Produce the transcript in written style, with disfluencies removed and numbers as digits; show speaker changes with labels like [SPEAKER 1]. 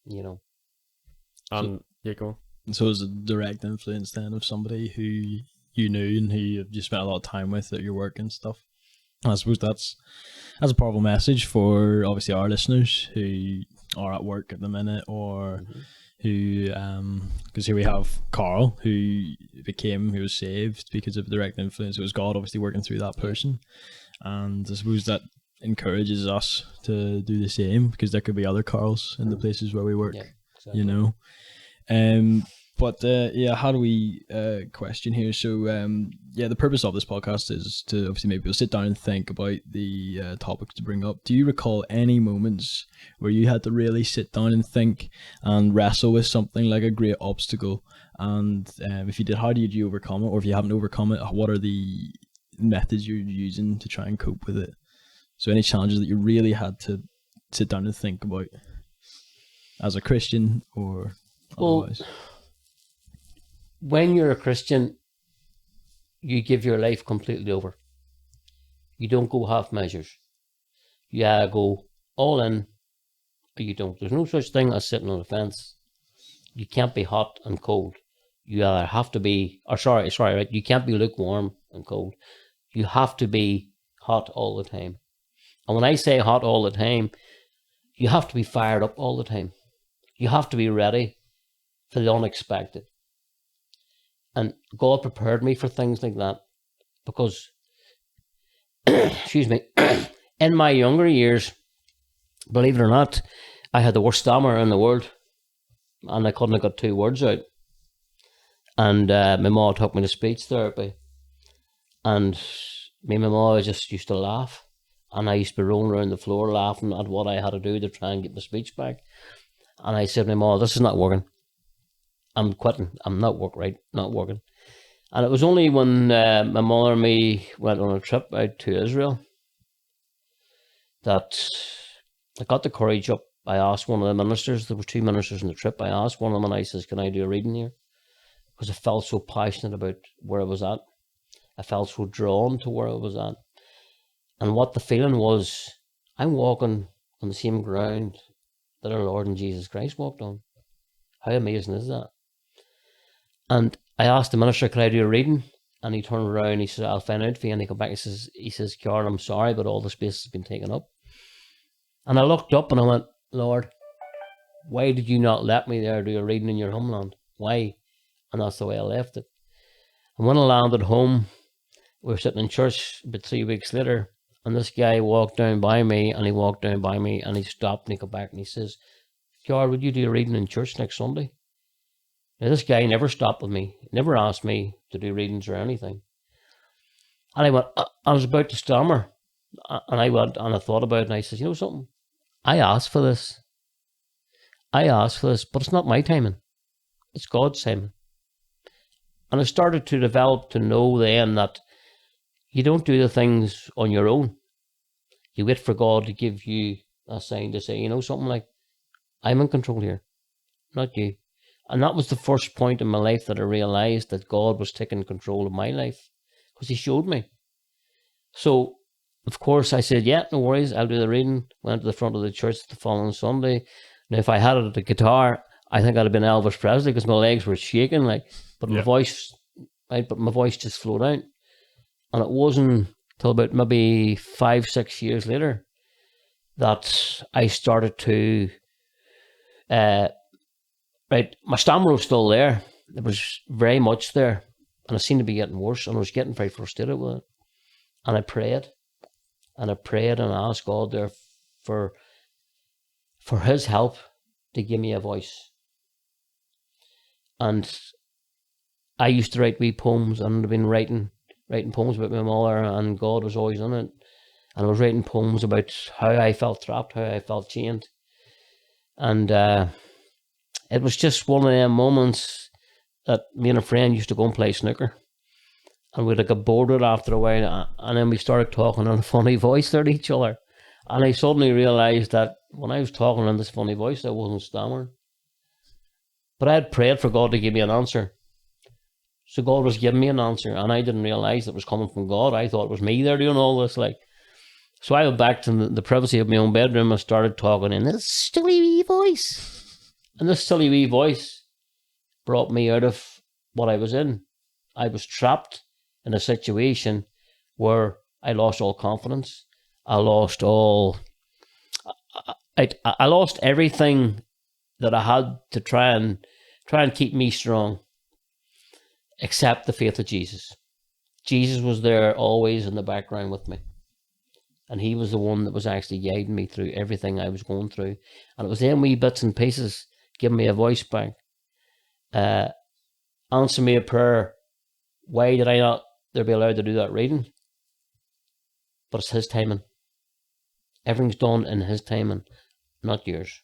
[SPEAKER 1] you know.
[SPEAKER 2] You go.
[SPEAKER 3] So it was a direct influence then of somebody who you knew and who you spent a lot of time with at your work and stuff. And I suppose that's a powerful message for obviously our listeners who are at work at the minute, or who because here we have Carl who was saved because of direct influence. It was God obviously working through that person, and I suppose that encourages us to do the same, because there could be other Carls in the places where we work. Exactly. You know. But how do we question here? So the purpose of this podcast is to obviously make people sit down and think about the topics to bring up. Do you recall any moments where you had to really sit down and think and wrestle with something like a great obstacle? And if you did, how did you overcome it? Or if you haven't overcome it, what are the methods you're using to try and cope with it? So any challenges that you really had to sit down and think about as a Christian or otherwise?
[SPEAKER 1] Well, when you're a Christian, you give your life completely over. You don't go half measures. You go all in, or you don't. There's no such thing as sitting on the fence. You can't be hot and cold. You either have to be, right? You can't be lukewarm and cold. You have to be hot all the time. And when I say hot all the time, you have to be fired up all the time. You have to be ready for the unexpected. And God prepared me for things like that, because, excuse me, in my younger years, believe it or not, I had the worst stammer in the world, and I couldn't have got 2 words out. And my mom took me to speech therapy, and me and my mom just used to laugh, and I used to be rolling around the floor laughing at what I had to do to try and get my speech back. And I said to my mom, this is not working. I'm quitting. I'm not working. And it was only when my mother and me went on a trip out to Israel that I got the courage up. I asked one of the ministers, there were 2 ministers on the trip, I asked one of them, and I says, can I do a reading here? Because I felt so passionate about where I was at. I felt so drawn to where I was at. And what the feeling was, I'm walking on the same ground that our Lord and Jesus Christ walked on. How amazing is that? And I asked the minister, could I do a reading? And he turned around and he said, I'll find out for you. And he come back and he says, Carl, I'm sorry, but all the space has been taken up. And I looked up and I went, Lord, why did you not let me there do a reading in your homeland? Why? And that's the way I left it. And when I landed home, we were sitting in church about 3 weeks later, and this guy walked down by me, and he stopped and he came back and he says, Carl, would you do a reading in church next Sunday? Now, this guy never stopped with me, never asked me to do readings or anything. And I went, I was about to stammer. And I went and I thought about it, and I said, you know something? I asked for this, but it's not my timing. It's God's timing. And I started to develop to know then that you don't do the things on your own. You wait for God to give you a sign to say, you know something, like, I'm in control here, not you. And that was the first point in my life that I realized that God was taking control of my life, because he showed me. So, of course, I said, yeah, no worries, I'll do the reading. Went to the front of the church the following Sunday. Now, if I had it at the guitar, I think I'd have been Elvis Presley, because my legs were shaking, my voice just flowed out. And it wasn't till about maybe 5-6 years later that I started to, my stammer was still there. It was very much there. And it seemed to be getting worse, and I was getting very frustrated with it. And I prayed and I asked God there for his help to give me a voice. And I used to write wee poems, and I've been writing poems about my mother, and God was always in it. And I was writing poems about how I felt trapped, how I felt chained. And it was just one of them moments that me and a friend used to go and play snooker. And we'd get bored with it after a while, and then we started talking in a funny voice there to each other. And I suddenly realised that when I was talking in this funny voice, I wasn't stammering. But I had prayed for God to give me an answer. So God was giving me an answer, and I didn't realise it was coming from God. I thought it was me there doing all this. So I went back to the privacy of my own bedroom and started talking in this silly wee voice. And this silly wee voice brought me out of what I was in. I was trapped in a situation where I lost all confidence. I lost everything that I had to try and keep me strong, except the faith of Jesus. Jesus was there always in the background with me. And he was the one that was actually guiding me through everything I was going through. And it was them wee bits and pieces giving me a voice back. Answer me a prayer. Why did I not be allowed to do that reading? But it's his timing. Everything's done in his timing, not yours.